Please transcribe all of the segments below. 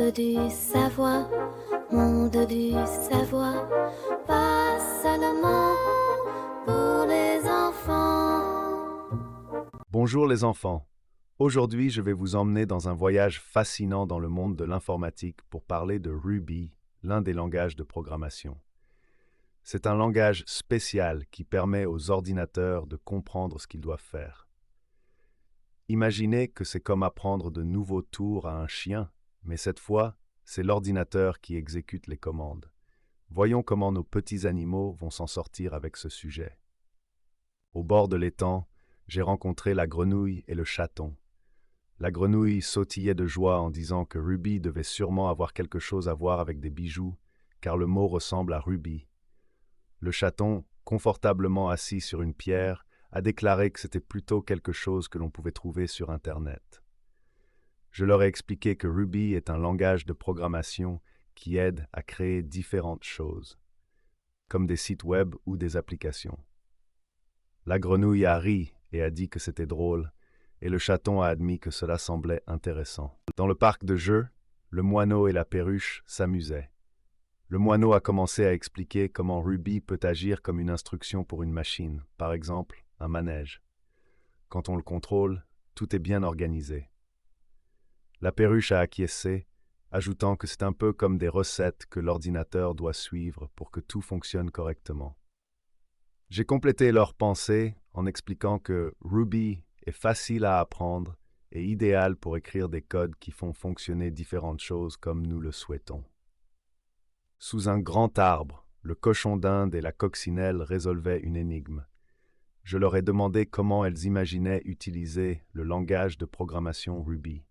Monde du savoir, monde du savoir, pas seulement pour les enfants. Bonjour les enfants. Aujourd'hui, je vais vous emmener dans un voyage fascinant dans le monde de l'informatique pour parler de Ruby, l'un des langages de programmation. C'est un langage spécial qui permet aux ordinateurs de comprendre ce qu'ils doivent faire. Imaginez que c'est comme apprendre de nouveaux tours à un chien, mais cette fois, c'est l'ordinateur qui exécute les commandes. Voyons comment nos petits animaux vont s'en sortir avec ce sujet. Au bord de l'étang, j'ai rencontré la grenouille et le chaton. La grenouille sautillait de joie en disant que Ruby devait sûrement avoir quelque chose à voir avec des bijoux, car le mot ressemble à Ruby. Le chaton, confortablement assis sur une pierre, a déclaré que c'était plutôt quelque chose que l'on pouvait trouver sur Internet. Je leur ai expliqué que Ruby est un langage de programmation qui aide à créer différentes choses, comme des sites web ou des applications. La grenouille a ri et a dit que c'était drôle, et le chaton a admis que cela semblait intéressant. Dans le parc de jeux, le moineau et la perruche s'amusaient. Le moineau a commencé à expliquer comment Ruby peut agir comme une instruction pour une machine, par exemple un manège. Quand on le contrôle, tout est bien organisé. La perruche a acquiescé, ajoutant que c'est un peu comme des recettes que l'ordinateur doit suivre pour que tout fonctionne correctement. J'ai complété leur pensée en expliquant que Ruby est facile à apprendre et idéal pour écrire des codes qui font fonctionner différentes choses comme nous le souhaitons. Sous un grand arbre, le cochon d'Inde et la coccinelle résolvaient une énigme. Je leur ai demandé comment elles imaginaient utiliser le langage de programmation Ruby.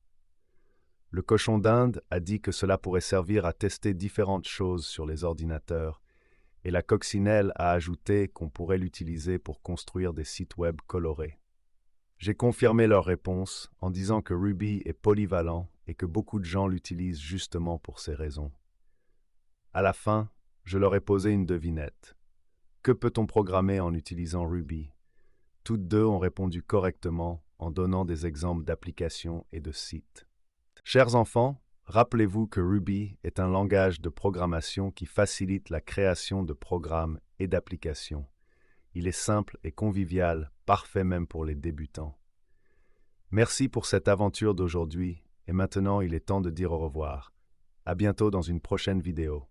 Le cochon d'Inde a dit que cela pourrait servir à tester différentes choses sur les ordinateurs, et la coccinelle a ajouté qu'on pourrait l'utiliser pour construire des sites web colorés. J'ai confirmé leur réponse en disant que Ruby est polyvalent et que beaucoup de gens l'utilisent justement pour ces raisons. À la fin, je leur ai posé une devinette. Que peut-on programmer en utilisant Ruby? Toutes deux ont répondu correctement en donnant des exemples d'applications et de sites. Chers enfants, rappelez-vous que Ruby est un langage de programmation qui facilite la création de programmes et d'applications. Il est simple et convivial, parfait même pour les débutants. Merci pour cette aventure d'aujourd'hui, et maintenant il est temps de dire au revoir. À bientôt dans une prochaine vidéo.